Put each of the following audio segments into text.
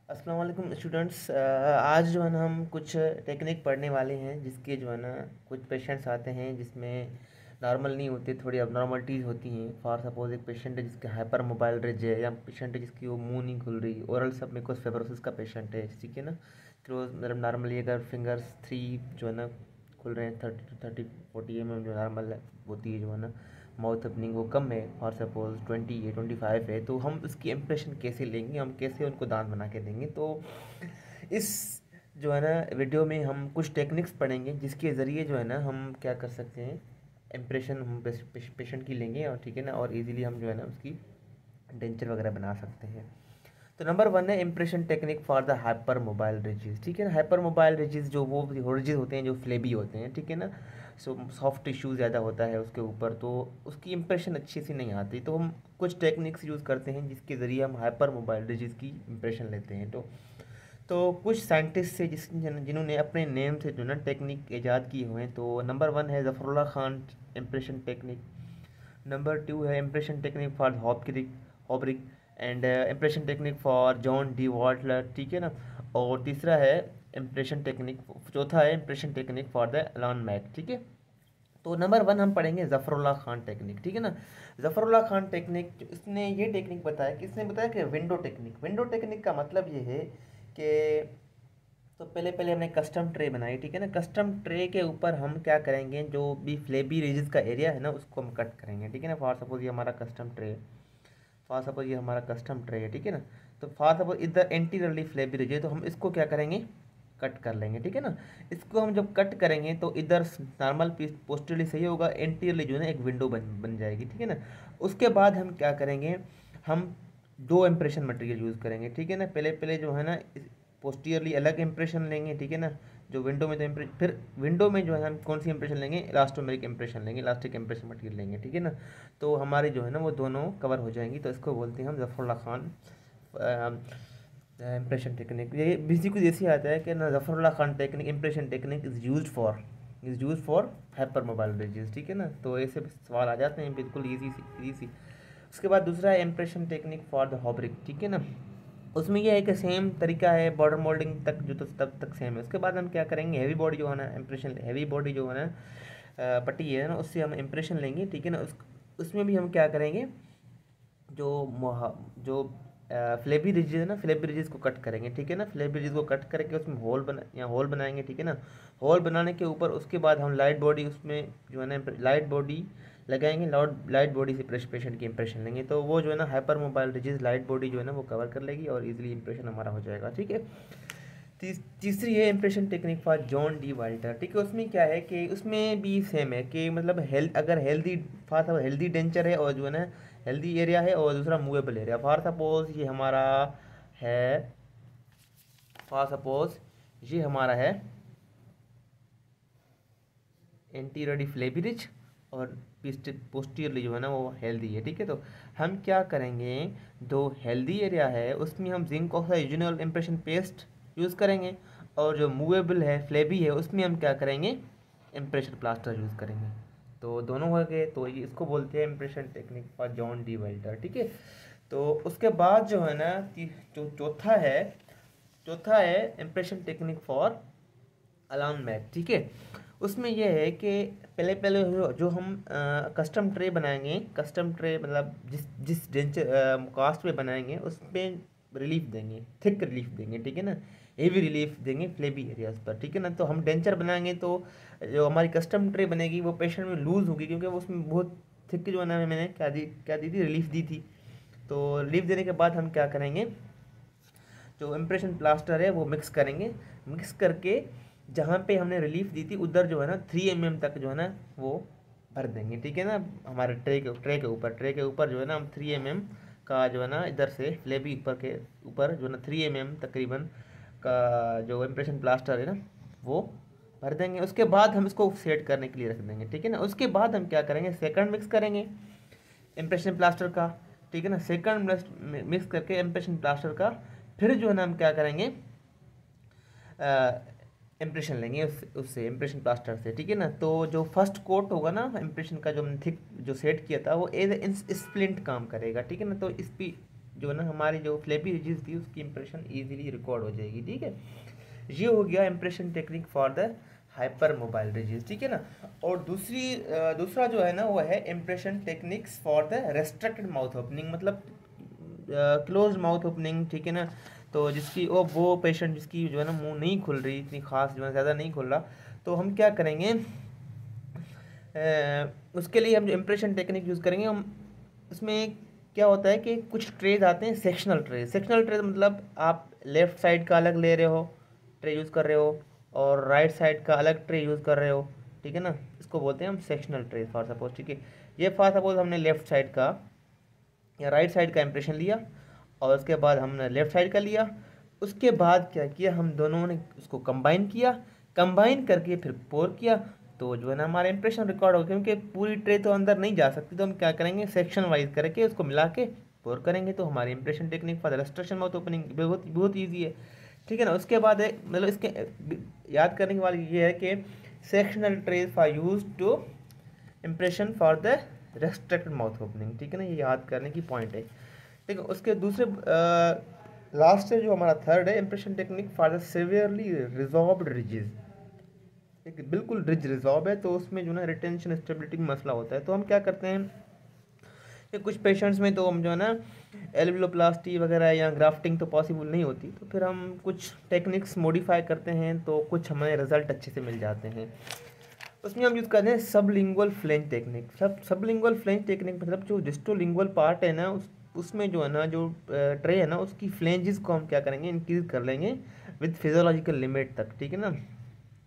अस्सलाम वालेकुम स्टूडेंट्स। आज जो है ना हम कुछ टेक्निक पढ़ने वाले हैं जिसके जो है ना कुछ पेशेंट्स आते हैं जिसमें नॉर्मल नहीं होते, थोड़ी अबनॉर्मलिटीज़ होती हैं। फॉर सपोज एक पेशेंट है जिसके हाइपर मोबाइल रिज है, या पेशेंट है जिसकी वो मुंह नहीं खुल रही, ओरल सब म्यूकोस फाइब्रोसिस का पेशेंट है, ठीक है ना। क्लोज मतलब नॉर्मली अगर फिंगर्स 3 जो है ना खुल रहे हैं, 30 to 40 mm जो नॉर्मल होती है जो है ना माउथ ओपनिंग वो कम है, और सपोज 20 है, 25 है, तो हम उसकी इम्प्रेशन कैसे लेंगे, हम कैसे उनको दांत बना के देंगे। तो इस जो है ना वीडियो में हम कुछ टेक्निक्स पढ़ेंगे जिसके ज़रिए जो है ना हम क्या कर सकते हैं, इम्प्रेशन हम पेशेंट की लेंगे, और ठीक है ना, और इजीली हम जो है ना उसकी डेंचर वगैरह बना सकते हैं। तो नंबर 1 है impression technique for the hyper mobile ridges, ठीक है ना। हाइपर मोबाइल रिजेस जो वो रिजेस होते हैं जो फ्लेबी होते हैं, ठीक है ना। सॉफ्ट टिश्यू ज़्यादा होता है उसके ऊपर, तो उसकी इम्प्रेशन अच्छी सी नहीं आती। तो हम कुछ टेक्निक्स यूज़ करते हैं जिसके ज़रिए हम हाइपर मोबाइल रिजेस की इम्प्रेशन लेते हैं। तो कुछ साइंटिस्ट से जिन्होंने अपने नेम से जो ना टेक्निक ईजाद किए हुए हैं। तो नंबर 1 है Zafarullah Khan impression technique. Number 2 है impression technique for Hobrick and impression technique for John D Watler, ठीक है ना। और तीसरा है इम्प्रेशन टेक्निक, चौथा है इम्प्रेशन टेक्निक फॉर द एलन मैक, ठीक है। तो नंबर 1 हम पढ़ेंगे ज़फ़रुल्लाह खान टेक्निक, ठीक है ना। ज़फ़रुल्लाह खान टेक्निक, इसने ये टेक्निक बताया, किसने बताया कि विंडो टेक्निक। विंडो टेक्निक का मतलब ये है कि तो पहले पहले हमने कस्टम ट्रे बनाई, ठीक है ना। कस्टम ट्रे के ऊपर हम क्या करेंगे, जो भी फ्लेबी रिजिस का एरिया है ना उसको हम कट करेंगे, ठीक है ना। फॉर सपोज ये हमारा कस्टम ट्रे, फॉर सपोज ये हमारा कस्टम ट्रे है, ठीक है ना। तो फॉर सपोज इधर एंटीरियरली फ्लेबी रिज है, तो हम इसको क्या करेंगे, कट कर लेंगे, ठीक है ना। इसको हम जब कट करेंगे तो इधर नॉर्मल पीस पोस्टरली सही होगा, एंटीरियरली जो है ना एक विंडो बन बन जाएगी, ठीक है ना। उसके बाद हम क्या करेंगे, हम दो इम्प्रेशन मटेरियल यूज़ करेंगे, ठीक है ना। पहले पहले जो है ना पोस्टीरियरली अलग इंप्रेशन लेंगे, ठीक है ना। जो विंडो में तो फिर विंडो में जो है हम कौन सी इंप्रेशन लेंगे, इलास्टोमेरिक इंप्रेशन लेंगे, इलास्टिक इंप्रेशन मटेरियल लेंगे, ठीक है ना। तो हमारी जो है ना वो दोनों कवर हो जाएंगी। तो इसको बोलते हैं हम ज़फ़रुल्लाह खान इम्प्रेशन टेक्निक। ये बेसिकली जैसे आता है कि ना Zafarullah Khan technique impression technique is use for hyper mobile ridges, ठीक है ना। तो ऐसे सवाल आ जाते हैं बिल्कुल ईजी सी। उसके बाद दूसरा है इम्प्रेशन टेक्निक फॉर द हॉबरिक, ठीक है ना। उसमें यह है कि सेम तरीका है, बॉर्डर मोल्डिंग तक जो तो तब तक सेम है। उसके बाद हम क्या करेंगे, हैवी बॉडी जो है ना इम्प्रेशन, हैवी बॉडी जो है ना पट्टी है ना उससे हम इम्प्रेशन लेंगे, ठीक है ना। उसमें भी हम क्या करेंगे, जो फ्लेबी रिजेस है ना, फ्लेबी रिजेस को कट करेंगे, ठीक है ना। फ्लेबी रिजेस को कट करके उसमें होल बनाएंगे, ठीक है ना। होल बनाने के ऊपर उसके बाद हम लाइट बॉडी उसमें जो है ना लाइट बॉडी लगाएंगे, लाइट बॉडी से पेशेंट की इंप्रेशन लेंगे। तो वो जो है ना hyper mobile ridges light body जो है ना वो कवर कर लेगी और इजीली इंप्रेशन हमारा हो जाएगा, ठीक है। तीसरी है impression technique for John D Walter, ठीक है। उसमें क्या है कि उसमें भी सेम है कि मतलब अगर हेल्दी फॉर हेल्दी डेंचर है और जो है ना हेल्दी एरिया है, और दूसरा मूवेबल एरिया। फॉर सपोज ये हमारा है, फॉर सपोज ये हमारा है एंटीरियरली फ्लेबी रिज, और पोस्टीरियरली जो है ना वो हेल्दी है, ठीक है। तो हम क्या करेंगे, जो हेल्दी एरिया है उसमें हम zinc oxide usual impression paste use करेंगे, और जो मूवेबल है फ्लेबी है उसमें हम क्या करेंगे, इम्प्रेशन प्लास्टर यूज़ करेंगे। तो दोनों हो गए। तो ये इसको बोलते हैं impression technique for John D welter, ठीक है। तो उसके बाद जो है ना जो चौथा है इम्प्रेशन टेक्निक फॉर अलार्म मैक, ठीक है। उसमें यह है कि पहले पहले जो हम कस्टम ट्रे बनाएंगे, कस्टम ट्रे मतलब जिस जिस डेंचर कास्ट पे बनाएंगे उस पर रिलीफ देंगे, थिक रिलीफ देंगे, ठीक है ना। हेवी रिलीफ देंगे फ्लेबी एरियाज पर, ठीक है ना। तो हम डेंचर बनाएंगे तो जो हमारी कस्टम ट्रे बनेगी वो पेशेंट में लूज़ होगी, क्योंकि वो उसमें बहुत थिक जो है ना मैंने क्या दी थी, रिलीफ दी थी। तो रिलीफ देने के बाद हम क्या करेंगे, जो इम्प्रेशन प्लास्टर है वो मिक्स करेंगे। मिक्स करके जहाँ पे हमने रिलीफ दी थी उधर जो है ना 3 mm तक जो है ना वो भर देंगे, ठीक है ना। हमारे ट्रे के ऊपर जो है ना हम 3 mm का जो है ना इधर से फ्लेबी ऊपर जो है ना 3 mm तकरीबन का जो इम्प्रेशन प्लास्टर है ना वो भर देंगे। उसके बाद हम इसको सेट करने के लिए रख देंगे, ठीक है ना। उसके बाद हम क्या करेंगे, सेकंड मिक्स करेंगे इम्प्रेशन प्लास्टर का, ठीक है ना। सेकंड मिक्स करके इम्प्रेशन प्लास्टर का फिर जो है ना हम क्या करेंगे, इम्प्रेशन लेंगे उससे इम्प्रेशन प्लास्टर से, ठीक है ना। तो जो फर्स्ट कोट होगा ना इम्प्रेशन का, जो हमने थिक जो सेट किया था वो एज स्प्लिंट काम करेगा, ठीक है ना। तो इस जो ना हमारी जो फ्लैपी रिजिस थी उसकी इम्प्रेशन ईजिली रिकॉर्ड हो जाएगी। ठीक है, ये हो गया impression technique for the hyper mobile ridges. ठीक है ना। और दूसरा जो है ना वो है impression techniques for the restricted mouth opening, मतलब क्लोज माउथ ओपनिंग। ठीक है ना। तो जिसकी वो पेशेंट जिसकी जो है ना मुंह नहीं खुल रही, इतनी खास जो है ज़्यादा नहीं खुल रहा, तो हम क्या करेंगे, उसके लिए हम जो इम्प्रेशन टेक्निक यूज़ करेंगे हम, उसमें क्या होता है कि कुछ ट्रेज आते हैं सेक्शनल ट्रेज। सेक्शनल ट्रेज मतलब आप लेफ़्ट साइड का अलग ले रहे हो, ट्रे यूज़ कर रहे हो, और राइट साइड का अलग ट्रे यूज़ कर रहे हो। ठीक है ना, इसको बोलते हैं हम सेक्शनल ट्रेज फॉर सपोज। ठीक है, ये फॉर सपोज हमने लेफ़्ट साइड का या राइट साइड का इम्प्रेशन लिया, और उसके बाद हमने लेफ़्ट साइड का लिया। उसके बाद क्या किया, हम दोनों ने उसको कंबाइन किया, कंबाइन करके फिर पोर किया, तो जो है ना हमारा इंप्रेशन रिकॉर्ड हो, क्योंकि पूरी ट्रे तो अंदर नहीं जा सकती, तो हम क्या करेंगे, सेक्शन वाइज करके उसको मिला के पोर करेंगे, तो हमारी impression technique for restriction mouth opening बहुत बहुत ईजी है। ठीक है ना। उसके बाद मतलब इसके याद करने की वाली ये है कि sectional trays for use to impression for the restricted mouth opening. ठीक है ना, ये याद करने की पॉइंट है। ठीक है, उसके दूसरे लास्ट है जो हमारा थर्ड है, impression technique for the severely resolved ridges. एक बिल्कुल रिज रिजॉल्व है, तो उसमें जो ना रिटेंशन स्टेबिलिटी में मसला होता है, तो हम क्या करते हैं कि कुछ पेशेंट्स में तो हम जो है ना एल्वियोप्लास्टी वगैरह या ग्राफ्टिंग तो पॉसिबल नहीं होती, तो फिर हम कुछ टेक्निक्स मॉडिफाई करते हैं, तो कुछ हमें रिजल्ट अच्छे से मिल जाते हैं। उसमें हम यूज़ करते हैं sublingual flange technique. Sublingual flange technique मतलब जो डिस्टोलिंगुअल पार्ट है ना, उसमें जो है ना जो ट्रे है ना उसकी फ्लेंजेस को हम क्या करेंगे, इंक्रीज कर लेंगे विद फिजियोलॉजिकल लिमिट तक। ठीक है ना,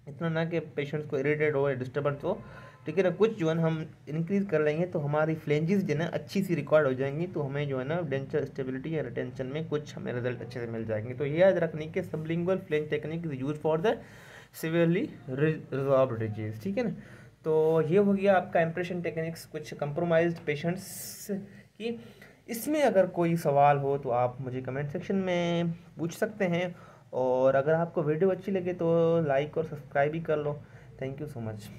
इतना ना कि पेशेंट्स को इरिटेट हो या डिस्टर्बेंस हो। ठीक है ना, कुछ जो है ना हम इंक्रीज कर लेंगे तो हमारी फ्लेंजेस जो है ना अच्छी सी रिकॉर्ड हो जाएंगी, तो हमें जो है ना डेंचर स्टेबिलिटी या रिटेंशन में कुछ हमें रिजल्ट अच्छे से मिल जाएंगे। तो ये याद रखने के sublingual flange technique is use for the severely resolve disease. ठीक है ना। तो ये हो गया आपका इम्प्रेशन टेक्निक्स कुछ कंप्रोमाइज्ड पेशेंट्स की। इसमें अगर कोई सवाल हो तो आप मुझे कमेंट सेक्शन में पूछ सकते हैं, और अगर आपको वीडियो अच्छी लगे तो लाइक और सब्सक्राइब भी कर लो। Thank you so much.